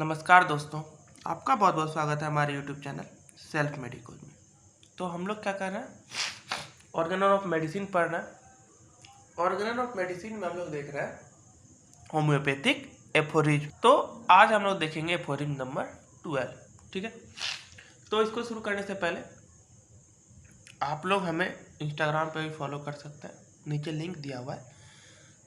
नमस्कार दोस्तों, आपका बहुत बहुत स्वागत है हमारे यूट्यूब चैनल सेल्फ मेडिकल में। तो हम लोग क्या कर रहे हैं, ऑर्गेनल ऑफ मेडिसिन पढ़ रहे हैं। ऑर्गेनल ऑफ मेडिसिन में हम लोग देख रहे हैं होम्योपैथिक एफोरिज्म। तो आज हम लोग देखेंगे एफोरिज्म नंबर 12। ठीक है, तो इसको शुरू करने से पहले आप लोग हमें इंस्टाग्राम पे भी फॉलो कर सकते हैं, नीचे लिंक दिया हुआ है।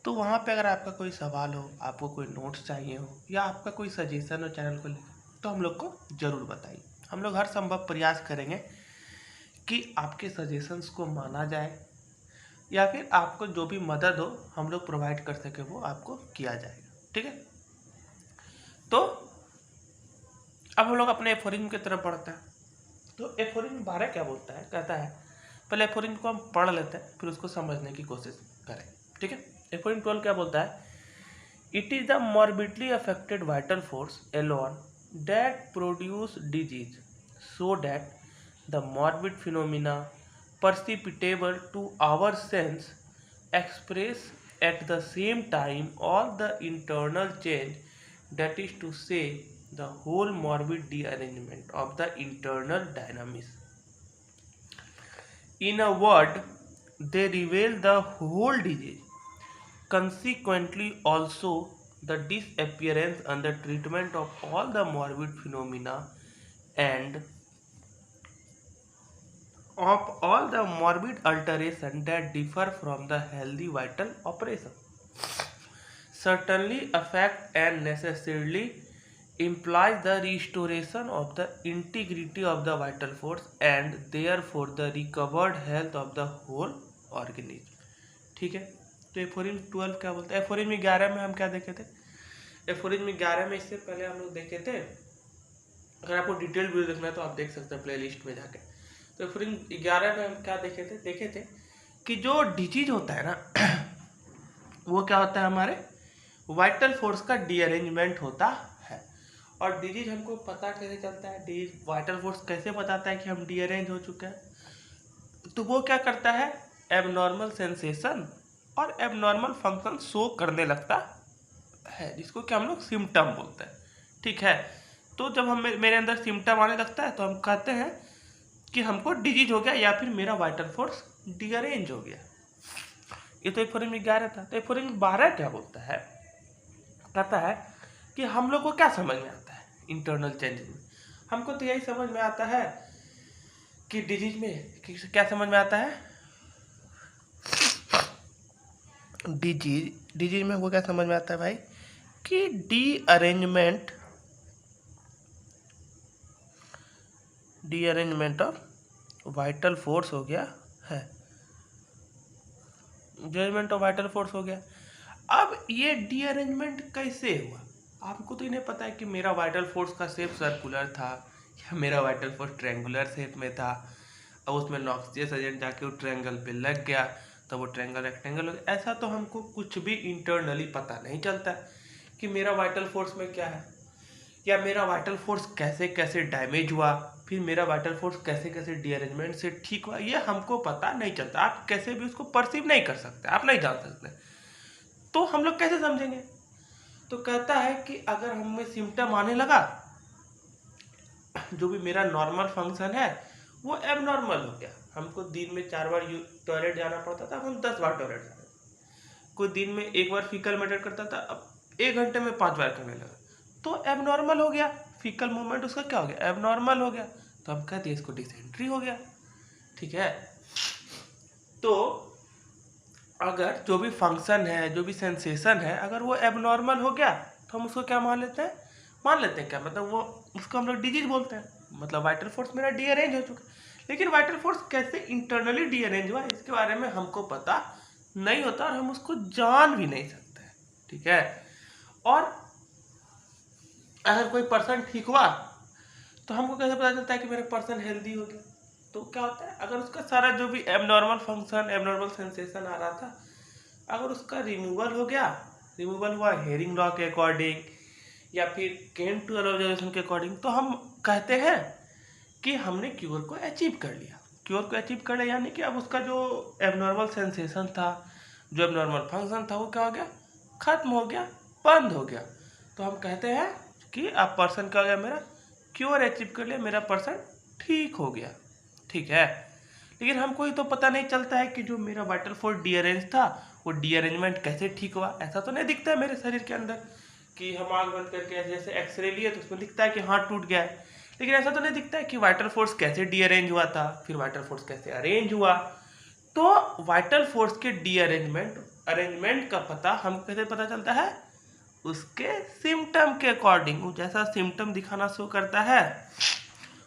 तो वहाँ पे अगर आपका कोई सवाल हो, आपको कोई नोट्स चाहिए हो या आपका कोई सजेशन हो चैनल को लेकर, तो हम लोग को ज़रूर बताइए। हम लोग हर संभव प्रयास करेंगे कि आपके सजेशंस को माना जाए या फिर आपको जो भी मदद हो हम लोग प्रोवाइड कर सके वो आपको किया जाएगा। ठीक है, तो अब हम लोग अपने एफोरिज्म की तरफ बढ़ते हैं। तो एफोरिज्म 12 क्या बोलता है, कहता है, पहले एफोरिज्म को हम पढ़ लेते हैं फिर उसको समझने की कोशिश करें। ठीक है, एफोरिज्म 12 क्या बोलता है, it is the morbidly affected vital force alone that produce disease, so that the morbid phenomena perceptible to our sense express at the same time all the internal change, that is to say, the whole morbid rearrangement of the internal dynamics. In a word, they reveal the whole disease. Consequently, also the disappearance and the treatment of all the morbid phenomena and of all the morbid alteration that differ from the healthy vital operation certainly affect and necessarily implies the restoration of the integrity of the vital force and therefore the recovered health of the whole organism. ठीक है, तो aphorism 12 क्या बोलते हैं। Aphorism 11 में हम क्या देखे थे, एफोरिज्म 11 में इससे पहले हम लोग देखे थे, अगर आपको डिटेल वीडियो देखना है तो आप देख सकते हैं प्ले लिस्ट में जाके। तो एफोरिज्म 11 में हम क्या देखे थे कि जो डिजीज होता है ना वो क्या होता है, हमारे वाइटल फोर्स का डीअरेंजमेंट होता है। और डिजीज हमको पता कैसे चलता है, डिजीज वाइटल फोर्स कैसे बताता है कि हम डीअरेंज हो चुके हैं, तो वो क्या करता है, एबनॉर्मल सेंसेशन और एबनॉर्मल फंक्शन शो करने लगता है, जिसको कि हम लोग सिम्टम बोलते हैं। ठीक है, तो जब हम मेरे अंदर सिम्टम आने लगता है तो हम कहते हैं कि हमको डिजीज हो गया या फिर मेरा वाइटल फोर्स डीअरेंज हो गया। ये तो एफोरिज्म 11 था। तो एफोरिज्म 12 क्या बोलता है, कहता है कि हम लोग को क्या समझ में आता है इंटरनल चेंजेस में। हमको तो यही समझ में आता है कि डिजीज में क्या समझ में आता है, डिजीज में वो क्या समझ में आता है भाई, कि डीअरेंजमेंट ऑफ वाइटल फोर्स हो गया है, डीअरेंजमेंट ऑफ वाइटल फोर्स हो गया। अब ये डीअरेंजमेंट कैसे हुआ, आपको तो इन्हें पता है कि मेरा वाइटल फोर्स का शेप सर्कुलर था या मेरा वाइटल फोर्स ट्रायंगुलर शेप में था, अब उसमें नॉक्सियस एजेंट जाके वो ट्रायंगल पे लग गया तो वो ट्रायंगल रेक्टेंगल हो गया। ऐसा तो हमको कुछ भी इंटरनली पता नहीं चलता कि मेरा वाइटल फोर्स में क्या है, या मेरा वाइटल फोर्स कैसे कैसे डैमेज हुआ, फिर मेरा वाइटल फोर्स कैसे कैसे डीअरेंजमेंट से ठीक हुआ, ये हमको पता नहीं चलता। आप कैसे भी उसको परसीव नहीं कर सकते, आप नहीं जान सकते, तो हम लोग कैसे समझेंगे। तो कहता है कि अगर हमें सिम्टम आने लगा, जो भी मेरा नॉर्मल फंक्शन है वो एबनॉर्मल हो गया, हमको दिन में 4 बार टॉयलेट जाना पड़ता था, अब हम 10 बार टॉयलेट जाते, कोई दिन में 1 बार फीकल मेटर करता था, अब 1 घंटे में 5 बार करने लगा, तो एबनॉर्मल हो गया, फीकल मूवमेंट उसका क्या हो गया, एबनॉर्मल हो गया, तो हम कहते हैं इसको डिसेंट्री हो गया। ठीक है, तो अगर जो भी फंक्शन है, जो भी सेंसेशन है, अगर वो एबनॉर्मल हो गया तो हम उसको क्या मान लेते हैं क्या, मतलब वो उसको हम लोग डिजीज बोलते हैं, मतलब वाइटल फोर्स मेरा डीअरेंज हो चुका। लेकिन वाइटल फोर्स कैसे इंटरनली डीअरेंज हुआ इसके बारे में हमको पता नहीं होता और हम उसको जान भी नहीं सकते। ठीक है, और अगर कोई पर्सन ठीक हुआ तो हमको कैसे पता चलता है कि मेरा पर्सन हेल्दी हो गया, तो क्या होता है, अगर उसका सारा जो भी एबनॉर्मल फंक्शन, एबनॉर्मल सेंसेशन आ रहा था, अगर उसका रिमूवल हो गया, रिमूवल हुआ हेरिंग लॉ के अकॉर्डिंग या फिर केन टू ऑब्जर्वेशन के अकॉर्डिंग, तो हम कहते हैं कि हमने क्योर को अचीव कर लिया। क्योर को अचीव कर लिया यानी कि अब उसका जो एबनॉर्मल सेंसेशन था, जो एबनॉर्मल फंक्शन था, वो क्या हो गया, खत्म हो गया, बंद हो गया। तो हम कहते हैं कि अब पर्सन का हो गया मेरा क्योर अचीव कर लिया, मेरा पर्सन ठीक हो गया, ठीक है। लेकिन हमको ये तो पता नहीं चलता है कि जो मेरा वाइटल फोर्स डीअरेंज था वो डीअरेंजमेंट कैसे ठीक हुआ। ऐसा तो नहीं दिखता है मेरे शरीर के अंदर कि हम आँख बंद करके जैसे एक्सरे लिए तो उसमें दिखता है कि हाथ टूट गया है, लेकिन ऐसा तो नहीं दिखता है कि वाइटल फोर्स कैसे डीअरेंज हुआ था, फिर वाइटल फोर्स कैसे अरेंज हुआ। तो वाइटल फोर्स के अरेंजमेंट का पता हमको कैसे पता चलता है, उसके सिम्टम के अकॉर्डिंग। वो जैसा सिम्टम दिखाना शुरू करता है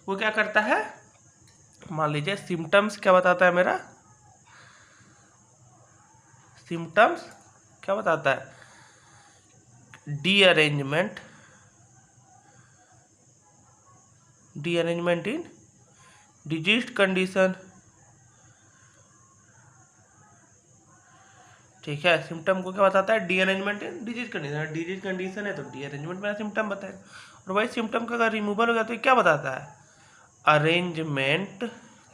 वो क्या करता है, मान लीजिए सिम्टम्स क्या बताता है मेरा, सिम्टम्स क्या बताता है, डीअरेंजमेंट इन डिजीज्ड कंडीशन, ठीक है। सिम्टम को क्या बताता है, derangement in disease condition. Disease condition है तो डीअरेंजमेंट मेरा सिम्टम बताएगा। और वही सिम्टम का अगर रिमूवल हो गया तो क्या बताता है, अरेंजमेंट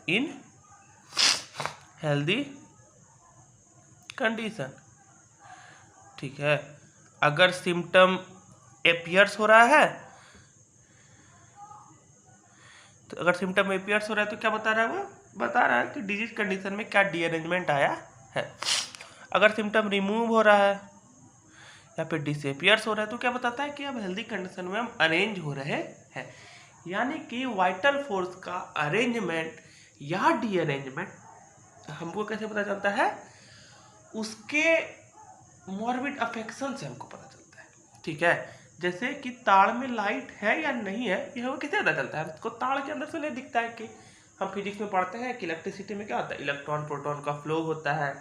इन हेल्दी कंडीशन, ठीक है। अगर सिम्टम एपियर्स हो रहा है तो क्या बता रहा है, वो बता रहा है कि डिजीज कंडीशन में क्या डीअरेंजमेंट आया है। अगर सिम्टम रिमूव हो रहा है या फिर डिसअपियर्स हो रहा है तो क्या बताता है कि अब हेल्दी कंडीशन में हम अरेंज हो रहे हैं। यानी कि वाइटल फोर्स का अरेंजमेंट या डीअरेंजमेंट हमको कैसे पता चलता है, उसके मॉर्बिड अफेक्शन से हमको पता चलता है, ठीक है। जैसे कि ताड़ में लाइट है या नहीं है, यह हमें कैसे पता चलता है, उसको ताड़ के अंदर से नहीं दिखता है। कि हम फिजिक्स में पढ़ते हैं कि इलेक्ट्रिसिटी में क्या होता है, इलेक्ट्रॉन प्रोटॉन का फ्लो होता है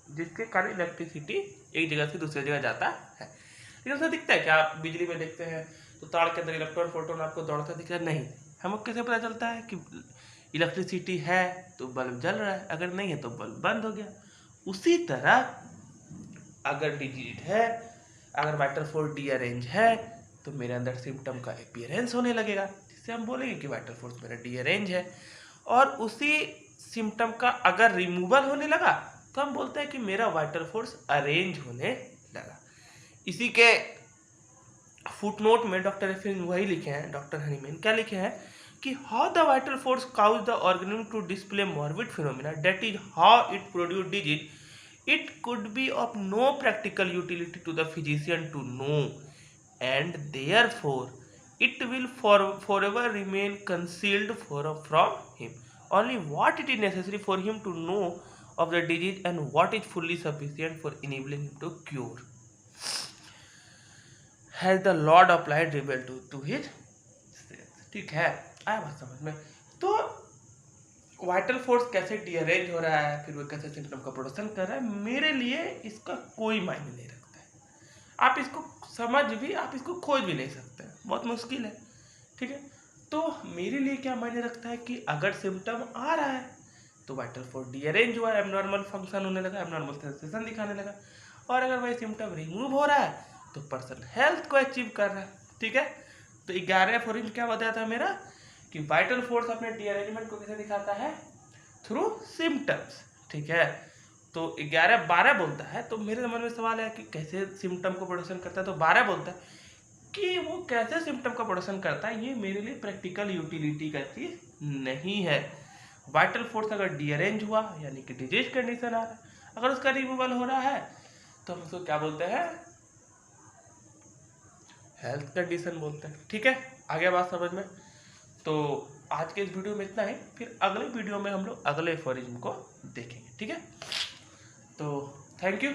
जिसके कारण इलेक्ट्रिसिटी एक जगह से दूसरी जगह जाता है। लेकिन उसे दिखता है क्या, आप बिजली में देखते हैं तो तार के अंदर इलेक्ट्रॉन प्रोटॉन आपको दौड़ता दिखता है, नहीं। हमको कैसे पता चलता है कि इलेक्ट्रिसिटी है तो बल्ब जल रहा है, अगर नहीं है तो बल्ब बंद हो गया। उसी तरह अगर डिजीज है, अगर वाइटल फोर्स डीअरेंज है तो मेरे अंदर सिम्टम का अपीयरेंस होने लगेगा, जिससे हम बोलेंगे कि वाइटल फोर्स मेरा डीअरेंज है। और उसी सिम्टम का अगर रिमूवल होने लगा तो हम बोलते हैं कि मेरा वाइटल फोर्स अरेंज होने लगा। इसी के फुटनोट में डॉक्टर एफिन वही लिखे हैं, डॉक्टर हनीमैन क्या लिखे हैं कि how the vital force cause the organism to display morbid phenomena, that is how it produce disease, it could be of no practical utility to the physician to know, and therefore it will forever remain concealed from him. Only what it is necessary for him to know of the disease and what is fully sufficient for enabling him to cure has the Lord applied rebel to his strength, ठीक है। आया बात समझ में। तो vital force कैसे डीअरेंज हो रहा है, फिर वो कैसे सिम्टम का प्रोडक्शन कर रहा है, मेरे लिए इसका कोई मायने नहीं रखता है। आप इसको समझ भी, आप इसको खोज भी नहीं सकते हैं, बहुत मुश्किल है, ठीक है। तो मेरे लिए क्या मायने रखता है कि अगर सिम्टम आ रहा है तो वाइटल फोर्स डीअरेंज हुआ है, एबनॉर्मल फंक्शन होने लगा, एबनॉर्मल सेंसेशन दिखाने लगा। और अगर वही सिम्टम रिमूव हो रहा है तो पर्सन हेल्थ को अचीव कर रहा है, ठीक है। तो 11 फॉर्म क्या बताया था मेरा कि वाइटल फोर्स अपने डीअरेंजमेंट को कैसे दिखाता है, थ्रू सिम्टम्स, ठीक है। तो 11-12 बोलता है, तो मेरे मन में सवाल है कि कैसे सिम्टम को प्रोडक्शन करता है। तो 12 बोलता है कि वो कैसे सिम्टम का प्रोडक्शन करता है, ये मेरे लिए प्रैक्टिकल यूटिलिटी का चीज नहीं है। वाइटल फोर्स अगर डीअरेंज हुआ यानी कि डिजीज कंडीशन आ रहा है, अगर उसका रिमूवल हो रहा है तो हम उसको क्या बोलते हैं, हेल्थ कंडीशन बोलते हैं, ठीक है। आगे बात समझ में। तो आज के इस वीडियो में इतना ही, फिर अगले वीडियो में हम लोग अगले एफोरिज्म को देखेंगे, ठीक है। तो थैंक यू।